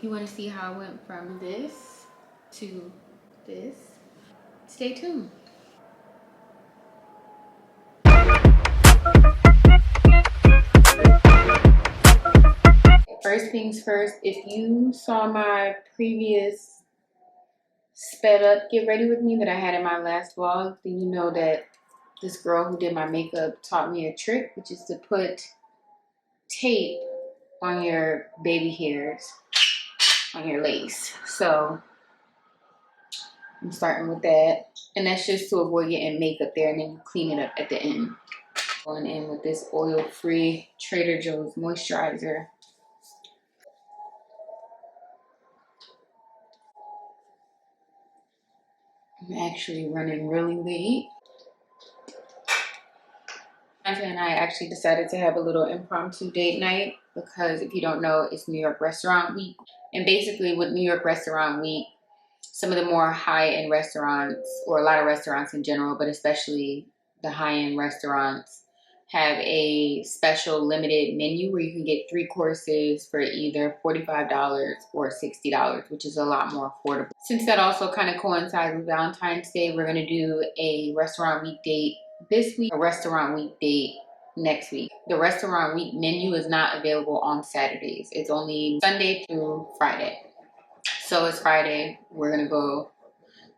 You want to see how I went from this to this? Stay tuned. First things first, if you saw my previous sped up get ready with me that I had in my last vlog, then you know that this girl who did my makeup taught me a trick, which is to put tape on your baby hairs, on your lace. So I'm starting with that. And that's just to avoid getting makeup there, and then you clean it up at the end. Going in with this oil-free Trader Joe's moisturizer. I'm actually running really late. And I actually decided to have a little impromptu date night because if you don't know, it's New York Restaurant Week. And basically with New York Restaurant Week, some of the more high-end restaurants, or a lot of restaurants in general, but especially the high-end restaurants, have a special limited menu where you can get 3 courses for either $45 or $60, which is a lot more affordable. Since that also kind of coincides with Valentine's Day, we're going to do a restaurant week date this week, a restaurant week date next week. The restaurant week menu is not available on Saturdays. It's only Sunday through Friday. So it's Friday. We're going to go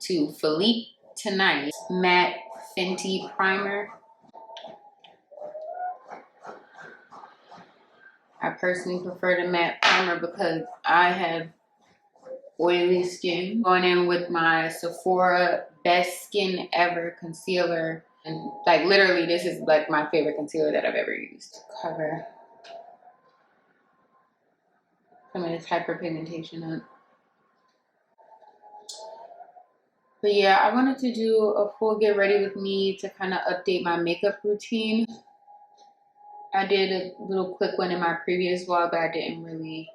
to Phillips tonight. Matte Fenty Primer. I personally prefer the matte primer because I have oily skin. Going in with my Sephora Best Skin Ever concealer. And like literally this is like my favorite concealer that I've ever used. Cover some of this hyperpigmentation up. But yeah, I wanted to do a full get ready with me to kind of update my makeup routine. I did a little quick one in my previous vlog, but I didn't really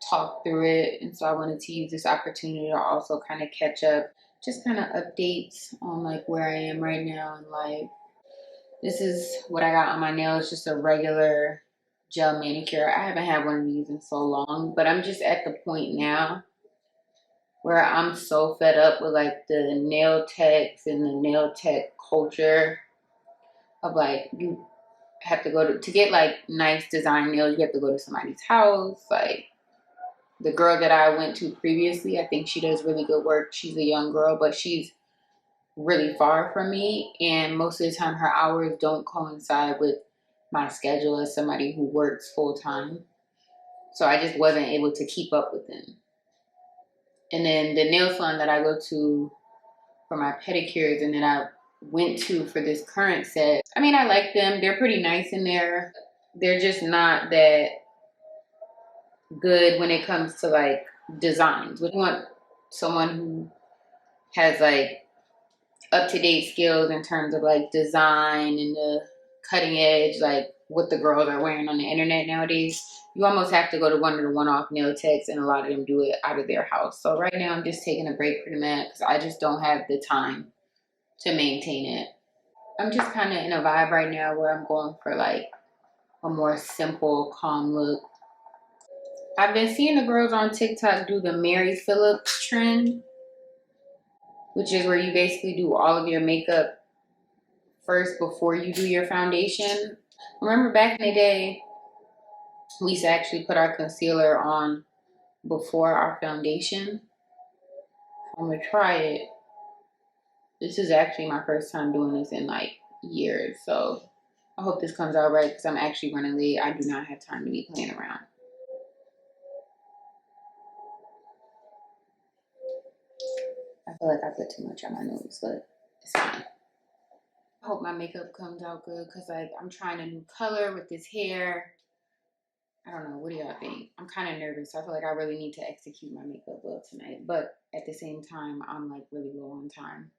talk through it. And so I wanted to use this opportunity to also kind of catch up, just kind of updates on like where I am right now in life. This is what I got on my nails, just a regular gel manicure. I haven't had one of these in so long, but I'm just at the point now where I'm so fed up with like the nail techs and the nail tech culture of like, you have to go to get like nice design nails, you have to go to somebody's house. Like the girl that I went to previously, I think she does really good work. She's a young girl, but she's really far from me, and most of the time her hours don't coincide with my schedule as somebody who works full-time. So I just wasn't able to keep up with them. And then the nail salon that I go to for my pedicures and then I went to for this current set, I mean, I like them. They're pretty nice in there. They're just not that good when it comes to like designs. We want someone who has like up-to-date skills in terms of like design and the cutting edge, like what the girls are wearing on the internet nowadays. You almost have to go to one of the one-off nail techs, and a lot of them do it out of their house. So right now I'm just taking a break from that because I just don't have the time to maintain it. I'm just kind of in a vibe right now where I'm going for like a more simple, calm look. I've been seeing the girls on TikTok do the Mary Phillips trend, which is where you basically do all of your makeup first before you do your foundation. Remember back in the day, we used to actually put our concealer on before our foundation. I'm gonna try it. This is actually my first time doing this in like years, so I hope this comes out right because I'm actually running late. I do not have time to be playing around. I feel like I put too much on my nose, but it's fine. I hope my makeup comes out good because like I'm trying a new color with this hair. I don't know. What do y'all think? I'm kind of nervous. So I feel like I really need to execute my makeup well tonight. But at the same time, I'm like really low on time.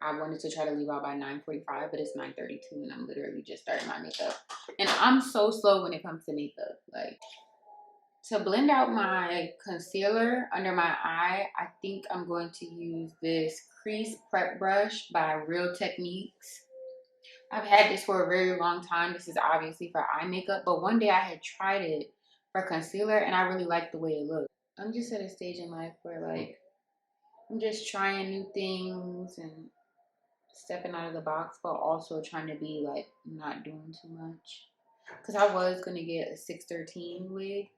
I wanted to try to leave out by 9:45, but it's 9:32 and I'm literally just starting my makeup. And I'm so slow when it comes to makeup. Like to blend out my concealer under my eye, I think I'm going to use this crease prep brush by Real Techniques. I've had this for a very long time. This is obviously for eye makeup, but one day I had tried it for concealer, and I really like the way it looks. I'm just at a stage in life where like I'm just trying new things and stepping out of the box, but also trying to be like not doing too much. Cause I was gonna get a 613 wig,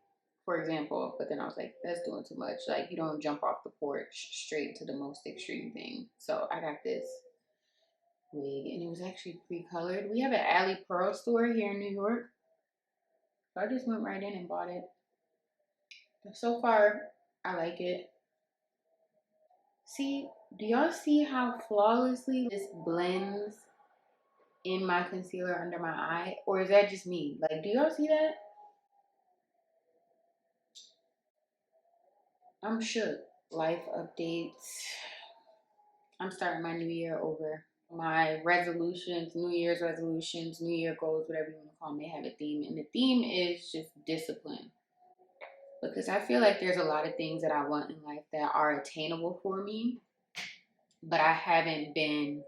for example, but then I was like, that's doing too much. Like you don't jump off the porch straight to the most extreme thing. So I got this wig, and it was actually pre-colored. We have an Alley Pearl store here in New York. So I just went right in and bought it. So far, I like it. See, do y'all see how flawlessly this blends in my concealer under my eye? Or is that just me? Like, do y'all see that? I'm shook. Life updates. I'm starting my new year over. My resolutions, New Year's resolutions, New Year goals, whatever you want to call them, they have a theme. And the theme is just discipline. Because I feel like there's a lot of things that I want in life that are attainable for me, but I haven't been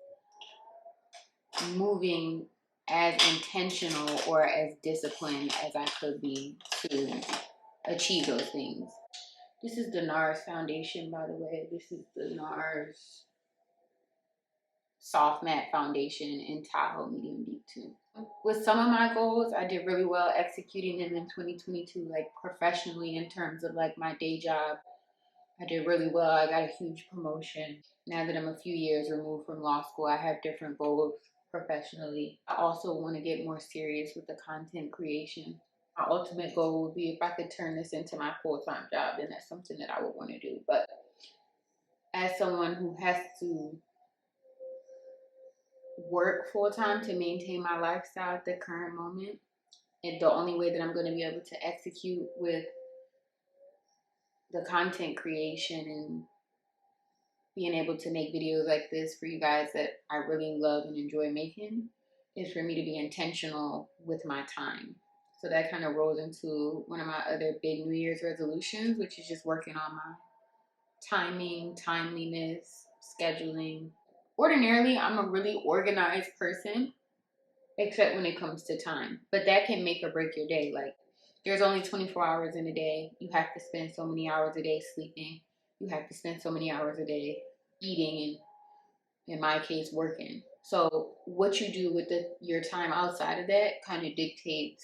moving as intentional or as disciplined as I could be to achieve those things. This is the NARS foundation, by the way. This is the NARS soft matte foundation in Tahoe medium deep too. With some of my goals, I did really well executing them in 2022, like professionally in terms of like my day job. I did really well. I got a huge promotion. Now that I'm a few years removed from law school, I have different goals professionally. I also want to get more serious with the content creation. My ultimate goal would be if I could turn this into my full-time job, then that's something that I would want to do. But as someone who has to work full-time to maintain my lifestyle at the current moment, and the only way that I'm going to be able to execute with the content creation and being able to make videos like this for you guys that I really love and enjoy making is for me to be intentional with my time. So that kind of rolls into one of my other big New Year's resolutions, which is just working on my timing, timeliness, scheduling. Ordinarily, I'm a really organized person, except when it comes to time. But that can make or break your day. Like, there's only 24 hours in a day. You have to spend so many hours a day sleeping. You have to spend so many hours a day eating and, in my case, working. So what you do with your time outside of that kind of dictates,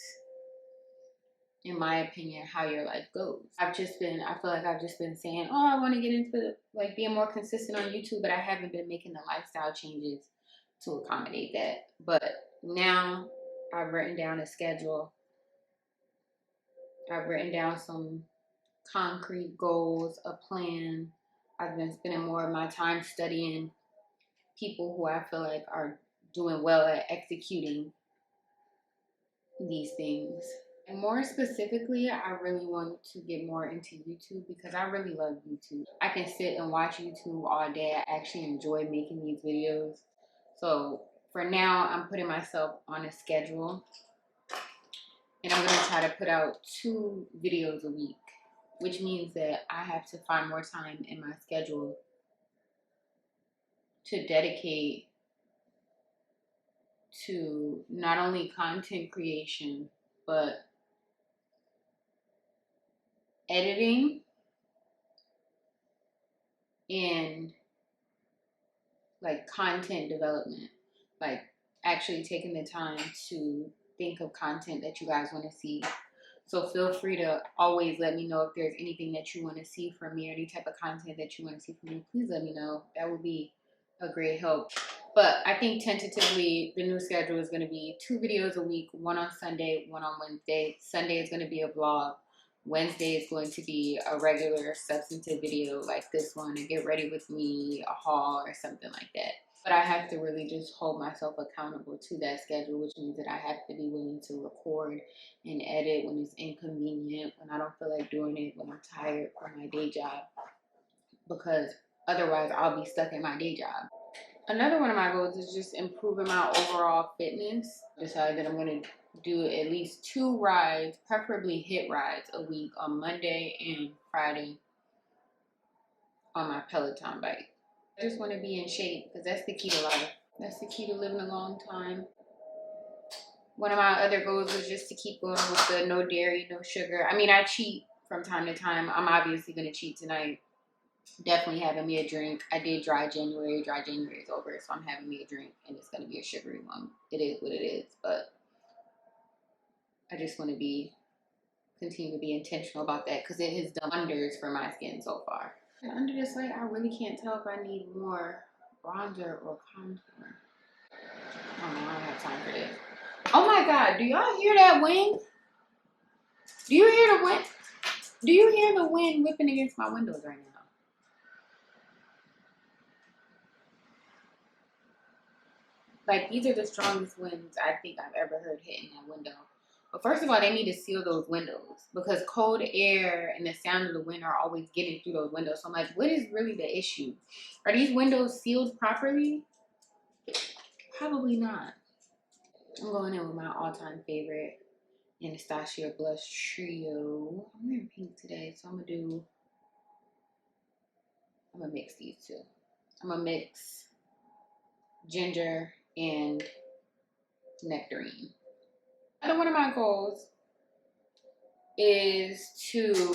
in my opinion, how your life goes. I feel like I've just been saying, oh, I want to get into like being more consistent on YouTube, but I haven't been making the lifestyle changes to accommodate that. But now I've written down a schedule. I've written down some concrete goals, a plan. I've been spending more of my time studying people who I feel like are doing well at executing these things. And more specifically, I really want to get more into YouTube because I really love YouTube. I can sit and watch YouTube all day. I actually enjoy making these videos. So for now, I'm putting myself on a schedule, and I'm going to try to put out 2 videos a week, which means that I have to find more time in my schedule to dedicate to not only content creation, but editing and like content development, like actually taking the time to think of content that you guys want to see. So feel free to always let me know if there's anything that you want to see from me or any type of content that you want to see from me. Please let me know. That would be a great help. But I think tentatively the new schedule is going to be 2 videos a week, one on Sunday, one on Wednesday. Sunday is going to be a vlog. Wednesday is going to be a regular substantive video like this one, a get ready with me, a haul or something like that. But I have to really just hold myself accountable to that schedule, which means that I have to be willing to record and edit when it's inconvenient, when I don't feel like doing it, when I'm tired from my day job, because otherwise I'll be stuck in my day job. Another one of my goals is just improving my overall fitness. Decided that I'm going to do at least 2 rides, preferably HIIT rides a week on Monday and Friday on my Peloton bike. I just want to be in shape because that's the key to life. That's the key to living a long time. One of my other goals was just to keep going with the no dairy, no sugar. I mean, I cheat from time to time. I'm obviously going to cheat tonight. Definitely having me a drink. I did dry January. Dry January is over, so I'm having me a drink, and it's going to be a sugary one. It is what it is, but I just want to continue to be intentional about that because it has done wonders for my skin so far. And under this light, I really can't tell if I need more bronzer or contour. Oh no, I don't have time for this. Oh my God, do y'all hear that wind? Do you hear the wind? Do you hear the wind whipping against my windows right now? Like, these are the strongest winds I think I've ever heard hitting that window. But first of all, they need to seal those windows because cold air and the sound of the wind are always getting through those windows. So I'm like, what is really the issue? Are these windows sealed properly? Probably not. I'm going in with my all-time favorite Anastasia Blush Trio. I'm wearing pink today, so I'm gonna mix these two. I'm gonna mix ginger and nectarine. Another one of my goals is to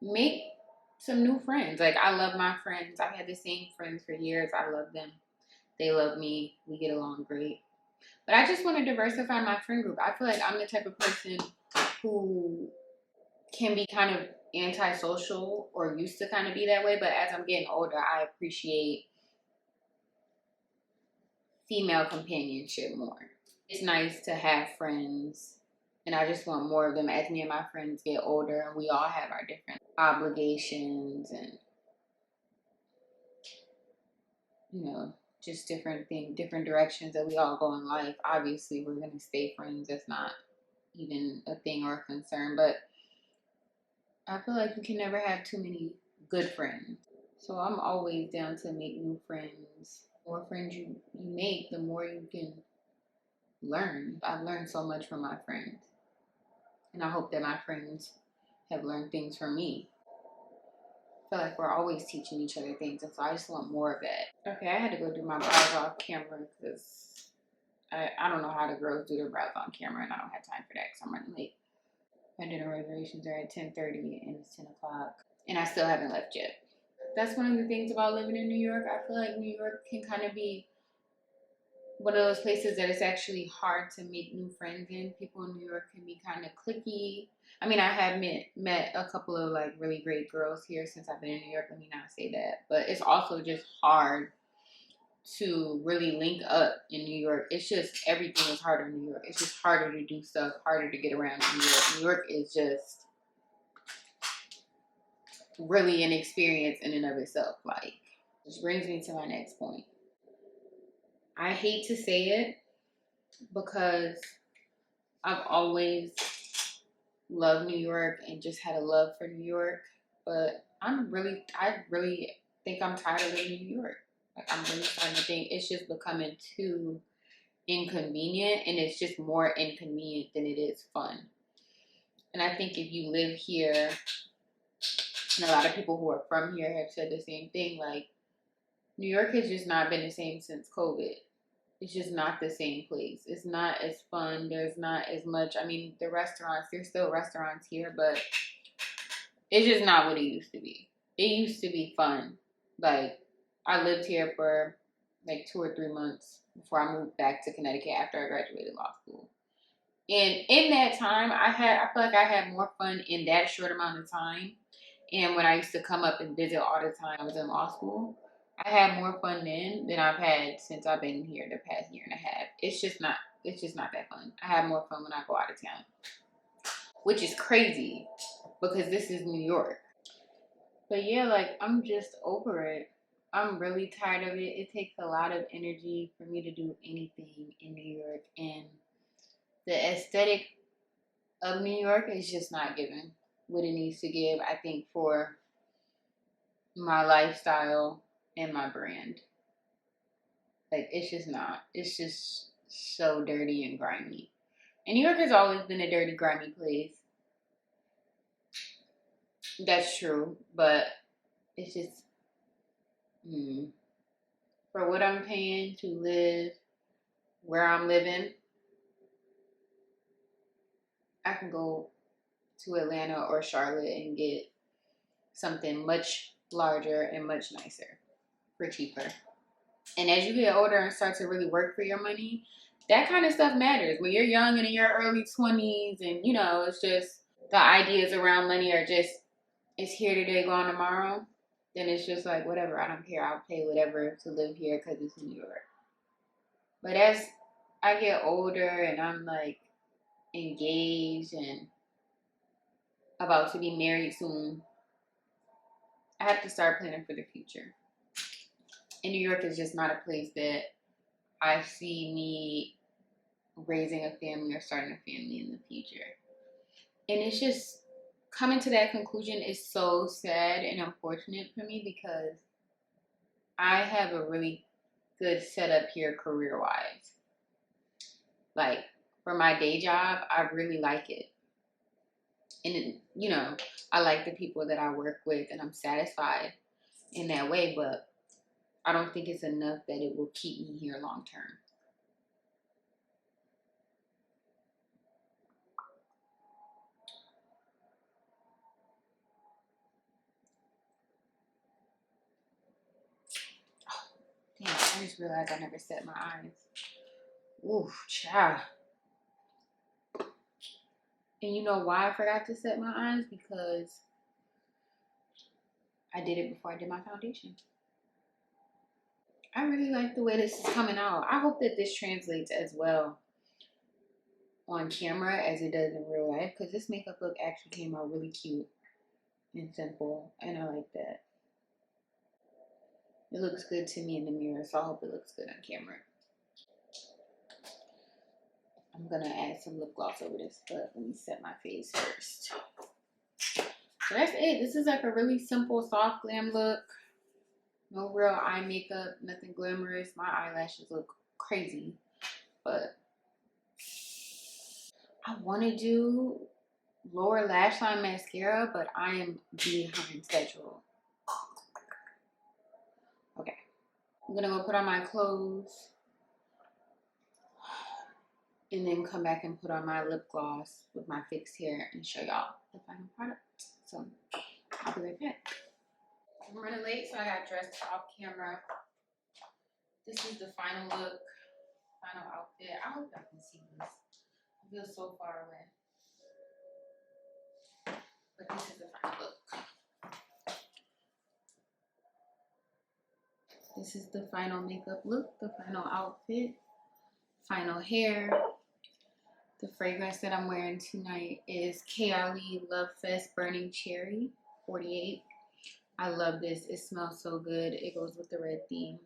make some new friends. Like, I love my friends. I've had the same friends for years. I love them. They love me. We get along great. But I just want to diversify my friend group. I feel like I'm the type of person who can be kind of antisocial or used to kind of be that way. But as I'm getting older, I appreciate female companionship more. It's nice to have friends, and I just want more of them as me and my friends get older and we all have our different obligations and, you know, just different things, different directions that we all go in life. Obviously, we're going to stay friends. That's not even a thing or a concern, but I feel like you can never have too many good friends. So I'm always down to make new friends. The more friends you make, the more you can learn. I've learned so much from my friends. And I hope that my friends have learned things from me. I feel like we're always teaching each other things, and so I just want more of that. Okay, I had to go do my brows off camera because I don't know how the girls do their brows on camera, and I don't have time for that because I'm running late. My dinner reservations are at 10:30 and it's 10 o'clock, and I still haven't left yet. That's one of the things about living in New York. I feel like New York can kind of be one of those places that it's actually hard to make new friends in. People in New York can be kind of cliquey. I mean, I have met a couple of like really great girls here since I've been in New York. Let me not say that, but it's also just hard to really link up in New York. It's just everything is harder in New York. It's just harder to do stuff, harder to get around in New York. New York is just really an experience in and of itself. Like, which brings me to my next point. I hate to say it because I've always loved New York and just had a love for New York, but I really think I'm tired of living in New York. Like, I'm really starting to think it's just becoming too inconvenient, and it's just more inconvenient than it is fun. And I think if you live here, and a lot of people who are from here have said the same thing, like, New York has just not been the same since COVID. It's just not the same place. It's not as fun. There's not as much. I mean, there's still restaurants here, but it's just not what it used to be. It used to be fun. Like, I lived here for like 2 or 3 months before I moved back to Connecticut after I graduated law school. And in that time, I feel like I had more fun in that short amount of time. And when I used to come up and visit all the time, I was in law school. I had more fun then than I've had since I've been here the past year and a half. It's just not that fun. I have more fun when I go out of town, which is crazy because this is New York. But yeah, like, I'm just over it. I'm really tired of it. It takes a lot of energy for me to do anything in New York, and the aesthetic of New York is just not giving what it needs to give, I think, for my lifestyle and my brand. Like, it's just not. It's just so dirty and grimy. And New York has always been a dirty, grimy place. That's true, but it's just for what I'm paying to live where I'm living. I can go to Atlanta or Charlotte and get something much larger and much nicer for cheaper. And as you get older and start to really work for your money, that kind of stuff matters. When you're young and in your early 20s, and you know, it's just the ideas around money are just, it's here today, gone tomorrow. Then it's just like, whatever, I don't care. I'll pay whatever to live here because it's New York. But as I get older and I'm like engaged and about to be married soon, I have to start planning for the future. And New York is just not a place that I see me raising a family or starting a family in the future. And it's just coming to that conclusion is so sad and unfortunate for me because I have a really good setup here career wise. Like for my day job, I really like it. And, you know, I like the people that I work with and I'm satisfied in that way, but I don't think it's enough that it will keep me here long term. Damn, I just realized I never set my eyes. Ooh, child. And you know why I forgot to set my eyes? Because I did it before I did my foundation. I really like the way this is coming out. I hope that this translates as well on camera as it does in real life because this makeup look actually came out really cute and simple, and I like that. It looks good to me in the mirror, so I hope it looks good on camera. I'm gonna add some lip gloss over this, but let me set my face first. So that's it. This is like a really simple, soft glam look. No real eye makeup, nothing glamorous. My eyelashes look crazy, but I want to do lower lash line mascara, but I am behind schedule. Okay, I'm gonna go put on my clothes and then come back and put on my lip gloss with my fixed hair and show y'all the final product. So I'll be right back. I'm running late, so I got dressed off camera. This is the final look, final outfit. I hope y'all can see this. I feel so far away. But this is the final look. This is the final makeup look, the final outfit, final hair. The fragrance that I'm wearing tonight is e.l.f. Fest Burning Cherry 48. I love this. It smells so good. It goes with the red theme.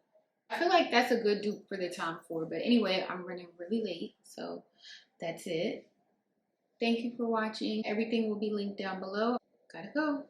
I feel like that's a good dupe for the Tom Ford. But anyway, I'm running really late. So that's it. Thank you for watching. Everything will be linked down below. Gotta go.